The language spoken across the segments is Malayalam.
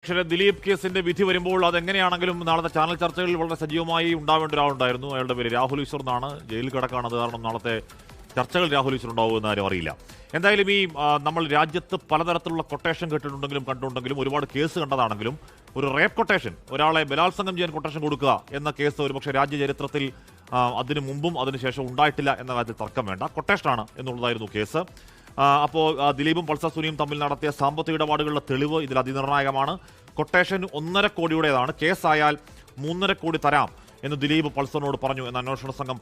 പക്ഷേ ദിലീപ് കേസിന്റെ വിധി വരുമ്പോൾ അതെങ്ങനെയാണെങ്കിലും നാളത്തെ ചാനൽ ചർച്ചകളിൽ വളരെ സജീവമായി ഉണ്ടാവേണ്ട ഒരാളുണ്ടായിരുന്നു. അയാളുടെ പേര് രാഹുൽ ഈശ്വർ എന്നാണ്. ജയിലിൽ കിടക്കാണത് കാരണം നാളത്തെ ചർച്ചകൾ രാഹുൽ ഈശ്വർ ഉണ്ടാവുമെന്ന് ആരും അറിയില്ല. എന്തായാലും ഈ നമ്മൾ രാജ്യത്ത് പലതരത്തിലുള്ള കൊട്ടേഷൻ കേട്ടിട്ടുണ്ടെങ്കിലും കണ്ടിട്ടുണ്ടെങ്കിലും ഒരുപാട് കേസ് കണ്ടതാണെങ്കിലും ഒരു റേപ്പ് കൊട്ടേഷൻ, ഒരാളെ ബലാത്സംഗം ചെയ്യാൻ കൊട്ടേഷൻ കൊടുക്കുക എന്ന കേസ് ഒരുപക്ഷെ രാജ്യ ചരിത്രത്തിൽ അതിനു മുമ്പും അതിനുശേഷം ഉണ്ടായിട്ടില്ല എന്ന കാര്യത്തിൽ തർക്കം വേണ്ട. കൊട്ടേഷനാണ് എന്നുള്ളതായിരുന്നു കേസ്. അപ്പോൾ ദിലീപും പൾസർ സുനിയും തമ്മിൽ നടത്തിയ സാമ്പത്തിക ഇടപാടുകളുടെ തെളിവ് ഇതിൽ അതിനിർണായകമാണ്. കൊട്ടേഷൻ 1.5 കോടിയുടേതാണ്. കേസായാൽ 3.5 കോടി തരാം എന്ന് ദിലീപ് പൾസറിനോട് പറഞ്ഞു എന്ന് അന്വേഷണ സംഘം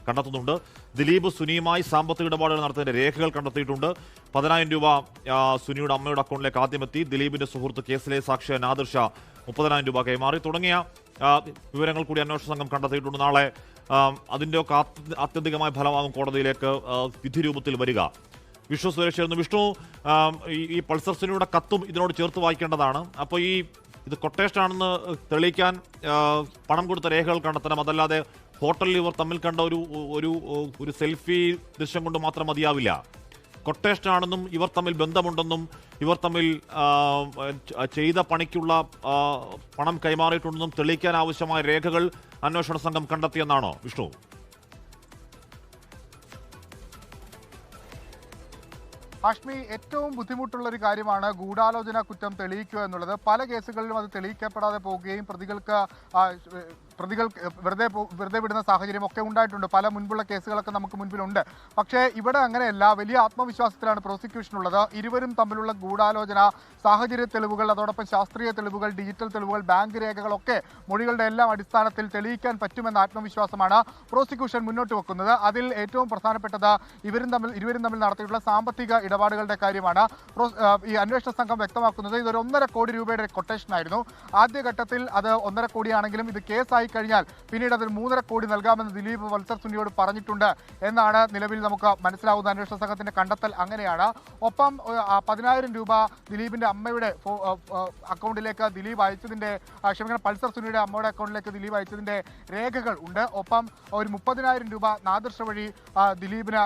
കണ്ടെത്തുന്നുണ്ട്. ദിലീപ് സുനിയുമായി സാമ്പത്തിക ഇടപാടുകൾ നടത്തിയതിന്റെ രേഖകൾ കണ്ടെത്തിയിട്ടുണ്ട്. 10,000 രൂപ സുനിയുടെ അമ്മയുടെ അക്കൗണ്ടിലേക്ക് ആദ്യമെത്തി. ദിലീപിന്റെ സുഹൃത്ത് കേസിലെ സാക്ഷിയ നാദിർ ഷാ 30,000 രൂപ കൈമാറി തുടങ്ങിയ വിവരങ്ങൾ കൂടി അന്വേഷണ സംഘം കണ്ടെത്തിയിട്ടുണ്ട്. നാളെ അതിൻ്റെയൊക്കെ ആത്യന്തികമായ ഫലമാകും കോടതിയിലേക്ക് വിധി രൂപത്തിൽ വരിക. വിഷ്ണു സുരേഷ് വിഷ്ണു, ഈ പൾസർ സുനിയുടെ കത്തും ഇതിനോട് ചേർത്ത് വായിക്കേണ്ടതാണ്. അപ്പോൾ ഇത് കൊട്ടേഷനാണെന്ന് തെളിയിക്കാൻ പണം കൊടുത്ത രേഖകൾ കണ്ടെത്തണം. അതല്ലാതെ ഹോട്ടലിൽ ഇവർ തമ്മിൽ കണ്ട ഒരു സെൽഫി ദൃശ്യം കൊണ്ട് മാത്രം മതിയാവില്ല. കൊട്ടേഷനാണെന്നും ഇവർ തമ്മിൽ ബന്ധമുണ്ടെന്നും ഇവർ തമ്മിൽ ചെയ്ത പണിക്കുള്ള പണം കൈമാറിയിട്ടുണ്ടെന്നും തെളിയിക്കാൻ ആവശ്യമായ രേഖകൾ അന്വേഷണ സംഘം കണ്ടെത്തിയെന്നാണോ വിഷ്ണു? ഹാഷ്മി, ഏറ്റവും ബുദ്ധിമുട്ടുള്ള ഒരു കാര്യമാണ് ഗൂഢാലോചന കുറ്റം തെളിയിക്കുക എന്നുള്ളത്. പല കേസുകളിലും അത് തെളിയിക്കപ്പെടാതെ പോവുകയും പ്രതികൾ വെറുതെ വിടുന്ന സാഹചര്യം ഒക്കെ ഉണ്ടായിട്ടുണ്ട്. പല മുൻപുള്ള കേസുകളൊക്കെ നമുക്ക് മുൻപിലുണ്ട്. പക്ഷേ ഇവിടെ അങ്ങനെയല്ല. വലിയ ആത്മവിശ്വാസത്തിലാണ് പ്രോസിക്യൂഷൻ ഉള്ളത്. ഇരുവരും തമ്മിലുള്ള ഗൂഢാലോചന, സാഹചര്യ തെളിവുകൾ, അതോടൊപ്പം ശാസ്ത്രീയ തെളിവുകൾ, ഡിജിറ്റൽ തെളിവുകൾ, ബാങ്ക് രേഖകളൊക്കെ മൊഴികളുടെ എല്ലാം അടിസ്ഥാനത്തിൽ തെളിയിക്കാൻ പറ്റുമെന്ന ആത്മവിശ്വാസമാണ് പ്രോസിക്യൂഷൻ മുന്നോട്ട് വെക്കുന്നത്. അതിൽ ഏറ്റവും പ്രധാനപ്പെട്ടത് ഇരുവരും തമ്മിൽ നടത്തിയിട്ടുള്ള സാമ്പത്തിക ഇടപാടുകളുടെ കാര്യമാണ്. ഈ അന്വേഷണ സംഘം വ്യക്തമാക്കുന്നത് ഇതൊരു 1.5 കോടി രൂപയുടെ കൊട്ടേഷൻ ആയിരുന്നു. ആദ്യഘട്ടത്തിൽ അത് 1.5 കോടിയാണെങ്കിലും ഇത് കേസായി കഴിഞ്ഞാൽ പിന്നീട് അതിൽ 3.5 കോടി നൽകാമെന്ന് ദിലീപ് പൾസർ സുനിയോട് പറഞ്ഞിട്ടുണ്ട് എന്നാണ് നിലവിൽ നമുക്ക് മനസ്സിലാവുന്ന. അന്വേഷണ സംഘത്തിന്റെ കണ്ടെത്തൽ അങ്ങനെയാണ്. ഒപ്പം 10,000 രൂപ ദിലീപിന്റെ അമ്മയുടെ അക്കൗണ്ടിലേക്ക് ദിലീപ് അയച്ചതിന്റെ പൾസർ സുനിയുടെ അമ്മയുടെ അക്കൗണ്ടിലേക്ക് ദിലീപ് അയച്ചതിന്റെ രേഖകൾ ഉണ്ട്. ഒപ്പം ഒരു 30,000 രൂപ നാദിർ ഷാ വഴി ദിലീപിന്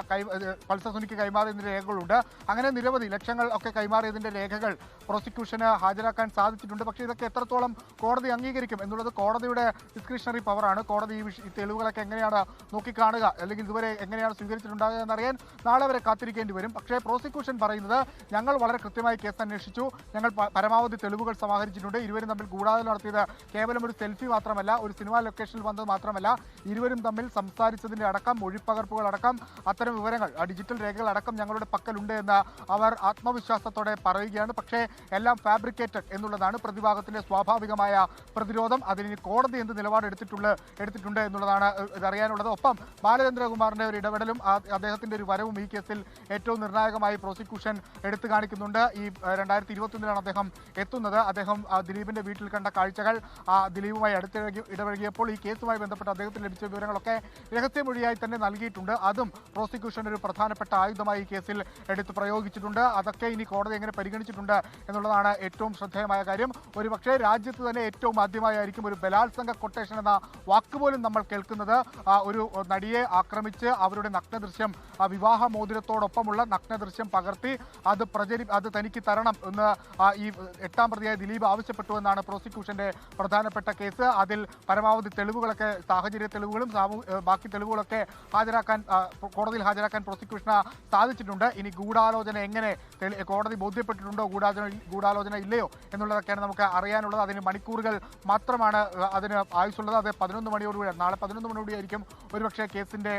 പൾസർ സുനിക്ക് കൈമാറിയതിന്റെ രേഖകളുണ്ട്. അങ്ങനെ നിരവധി ലക്ഷങ്ങൾ ഒക്കെ കൈമാറിയതിന്റെ രേഖകൾ പ്രോസിക്യൂഷന് ഹാജരാക്കാൻ സാധിച്ചിട്ടുണ്ട്. പക്ഷേ ഇതൊക്കെ എത്രത്തോളം കോടതി അംഗീകരിക്കും എന്നുള്ളത് കോടതിയുടെ ഡിസ്ക്രിഷണറി പവറാണ്. കോടതി ഈ തെളിവുകളൊക്കെ എങ്ങനെയാണ് നോക്കിക്കാണുക, അല്ലെങ്കിൽ ഇതുവരെ എങ്ങനെയാണ് സ്വീകരിച്ചിട്ടുണ്ടാകുക എന്നറിയാൻ നാളെ വരെ കാത്തിരിക്കേണ്ടി വരും. പക്ഷേ പ്രോസിക്യൂഷൻ പറയുന്നത് ഞങ്ങൾ വളരെ കൃത്യമായി കേസ് അന്വേഷിച്ചു, ഞങ്ങൾ പരമാവധി തെളിവുകൾ സമാഹരിച്ചിട്ടുണ്ട്. ഇരുവരും തമ്മിൽ ഗൂഢാലോചന നടത്തിയത് കേവലം ഒരു സെൽഫി മാത്രമല്ല, ഒരു സിനിമാ ലൊക്കേഷനിൽ വന്നത് മാത്രമല്ല, ഇരുവരും തമ്മിൽ സംസാരിച്ചതിന്റെ അടക്കം, മൊഴിപ്പകർപ്പുകൾ അടക്കം, അത്തരം വിവരങ്ങൾ, ഡിജിറ്റൽ രേഖകൾ അടക്കം ഞങ്ങളുടെ പക്കലുണ്ട് എന്ന് അവർ ആത്മവിശ്വാസത്തോടെ പറയുകയാണ്. പക്ഷേ എല്ലാം ഫാബ്രിക്കേറ്റഡ് എന്നുള്ളതാണ് പ്രതിഭാഗത്തിന്റെ സ്വാഭാവികമായ പ്രതിരോധം. അതിന് കോടതി എന്ത് നിലപാട് എടുത്തിട്ടുണ്ട് എന്നുള്ളതാണ് ഇതറിയാനുള്ളത്. ഒപ്പം ബാലചന്ദ്രകുമാറിന്റെ ഒരു ഇടപെടലും അദ്ദേഹത്തിന്റെ ഒരു വരവും ഈ കേസിൽ ഏറ്റവും നിർണായകമായി പ്രോസിക്യൂഷൻ എടുത്തു കാണിക്കുന്നുണ്ട്. ഈ 2021 അദ്ദേഹം എത്തുന്നത്. അദ്ദേഹം ദിലീപിന്റെ വീട്ടിൽ കണ്ട കാഴ്ചകൾ, ദിലീപുമായി ഇടപഴകിയപ്പോൾ ഈ കേസുമായി ബന്ധപ്പെട്ട് അദ്ദേഹത്തിന് ലഭിച്ച വിവരങ്ങളൊക്കെ രഹസ്യമൊഴിയായി തന്നെ നൽകിയിട്ടുണ്ട്. അതും പ്രോസിക്യൂഷൻ ഒരു പ്രധാനപ്പെട്ട ആയുധമായി ഈ കേസിൽ എടുത്ത് പ്രയോഗിച്ചിട്ടുണ്ട്. അതൊക്കെ ഇനി കോടതി എങ്ങനെ പരിഗണിച്ചിട്ടുണ്ട് എന്നുള്ളതാണ് ഏറ്റവും ശ്രദ്ധേയമായ കാര്യം. ഒരുപക്ഷെ രാജ്യത്ത് തന്നെ ഏറ്റവും ആദ്യമായിരിക്കും ഒരു ബലാത്സംഗ കൊട്ടേഷൻ എന്ന വാക്കുപോലും നമ്മൾ കേൾക്കുന്നത്. ഒരു നടിയെ ആക്രമിച്ച് അവരുടെ നഗ്നദൃശ്യം, വിവാഹ മോതിരത്തോടൊപ്പമുള്ള നഗ്നദൃശ്യം പകർത്തി അത് തനിക്ക് തരണം എന്ന് ഈ 8ാം പ്രതിയായ ദിലീപ് ആവശ്യപ്പെട്ടു എന്നാണ് പ്രോസിക്യൂഷന്റെ പ്രധാനപ്പെട്ട കേസ്. അതിൽ പരമാവധി തെളിവുകളൊക്കെ, സാഹചര്യ തെളിവുകളും ബാക്കി തെളിവുകളൊക്കെ കോടതിയിൽ ഹാജരാക്കാൻ പ്രോസിക്യൂഷന് സാധിച്ചിട്ടുണ്ട്. ഇനി ഗൂഢാലോചന എങ്ങനെ കോടതി ബോധ്യപ്പെട്ടിട്ടുണ്ടോ, ഗൂഢാലോചന ഇല്ലയോ എന്നുള്ളതൊക്കെയാണ് നമുക്ക് അറിയാനുള്ളത്. അതിന് മണിക്കൂറുകൾ മാത്രമാണ് അതിന് ആയുസുള്ളത്. അത് 11 മണിയോടുകൂടി, നാളെ 11 മണിയോടുകൂടിയായിരിക്കും ഒരുപക്ഷെ കേസിന്റെ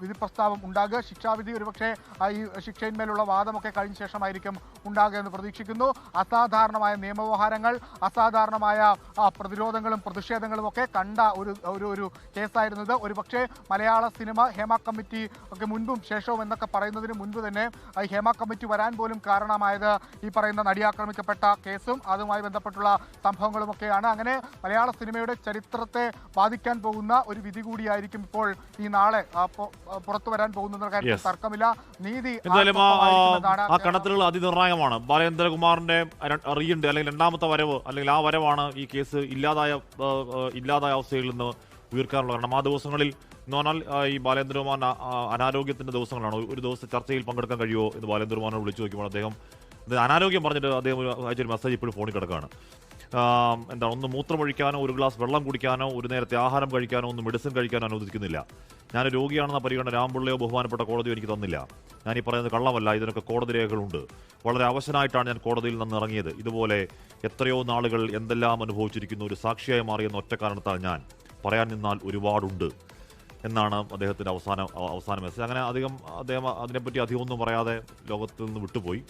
വിധി പ്രസ്താവം ഉണ്ടാകുക. ശിക്ഷാവിധി ഒരുപക്ഷെ ഈ ശിക്ഷയിന്മേലുള്ള വാദമൊക്കെ കഴിഞ്ഞ ശേഷമായിരിക്കും ഉണ്ടാകുക എന്ന് പ്രതീക്ഷിക്കുന്നു. അസാധാരണമായ നിയമവ്യവഹാരങ്ങൾ, അസാധാരണമായ പ്രതിരോധങ്ങളും പ്രതിഷേധങ്ങളും ഒക്കെ കണ്ട ഒരു കേസായിരുന്നത്. ഒരുപക്ഷെ മലയാള സിനിമ ഹേമ കമ്മിറ്റി ഒക്കെ മുൻപും ശേഷവും എന്നൊക്കെ പറയുന്നതിന് മുൻപ് തന്നെ ഹേമ കമ്മിറ്റി വരാൻ പോലും കാരണമായത് ഈ പറയുന്ന നടി ആക്രമിക്കപ്പെട്ട കേസും അതുമായി ബന്ധപ്പെട്ടുള്ള സംഭവങ്ങളുമൊക്കെയാണ്. അങ്ങനെ മലയാള സിനിമയുടെ ചരിത്രത്തെ ബാധിക്കാൻ പോകുന്ന ഒരു വിധി കൂടിയായിരിക്കും ഇപ്പോൾ ഈ നാളെ പുറത്തു വരാൻ പോകുന്ന കാര്യത്തിൽ തർക്കമില്ല. നീതി ആ കണ്ടെത്തലുകൾ അതിനിർണായകമാണ്. ബാലേന്ദ്രകുമാറിന്റെ അല്ലെങ്കിൽ രണ്ടാമത്തെ വരവ്, അല്ലെങ്കിൽ ആ വരവാണ് ഈ കേസ് ഇല്ലാതായ അവസ്ഥയിൽ നിന്ന് ഉയർക്കാനുള്ള കാരണം. ആ ദിവസങ്ങളിൽ എന്ന് പറഞ്ഞാൽ ഈ ബാലേന്ദ്രകുമാർ അനാരോഗ്യത്തിന്റെ ദിവസങ്ങളാണ്. ഒരു ദിവസം ചർച്ചയിൽ പങ്കെടുക്കാൻ കഴിയുമോ എന്ന് ബാലേന്ദ്രകുമാറിനെ വിളിച്ചു നോക്കിയപ്പോൾ അദ്ദേഹം അനാരോഗ്യം പറഞ്ഞിട്ട് അദ്ദേഹം അയച്ചൊരു മെസ്സേജ് ഇപ്പോഴും ഫോണിൽ കിടക്കുകയാണ്. എന്താണ്, ഒന്ന് മൂത്രമൊഴിക്കാനോ ഒരു ഗ്ലാസ് വെള്ളം കുടിക്കാനോ ഒരു നേരത്തെ ആഹാരം കഴിക്കാനോ ഒന്ന് മെഡിസിൻ കഴിക്കാനോ അനുവദിക്കുന്നില്ല. ഞാൻ രോഗിയാണെന്ന പരിഗണന രാംപിള്ളയോ ബഹുമാനപ്പെട്ട കോടതിയോ എനിക്ക് തന്നില്ല. ഞാൻ ഈ പറയുന്നത് കള്ളമല്ല, ഇതിനൊക്കെ കോടതി രേഖകളുണ്ട്. വളരെ അവശനായിട്ടാണ് ഞാൻ കോടതിയിൽ നിന്ന് ഇറങ്ങിയത്. ഇതുപോലെ എത്രയോ നാളുകൾ എന്തെല്ലാം അനുഭവിച്ചിരിക്കുന്നു. ഒരു സാക്ഷിയായി മാറിയെന്ന ഒറ്റ കാരണത്താൽ ഞാൻ പറയാൻ നിന്നാൽ ഒരുപാടുണ്ട് എന്നാണ് അദ്ദേഹത്തിന്റെ അവസാന മെസ്സേജ്. അങ്ങനെ അദ്ദേഹം അതിനെപ്പറ്റി അധികമൊന്നും പറയാതെ ലോകത്തിൽ നിന്ന് വിട്ടുപോയി.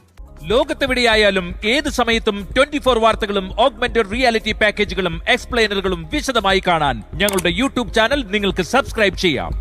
ലോകത്തെവിടെയായാലും ഏത് സമയത്തും 24 വാർത്തകളും ഓഗ്മെന്റഡ് റിയാലിറ്റി പാക്കേജുകളും എക്സ്പ്ലെയിനറുകളും വിശദമായി കാണാൻ ഞങ്ങളുടെ യൂട്യൂബ് ചാനൽ നിങ്ങൾക്ക് സബ്സ്ക്രൈബ് ചെയ്യാം.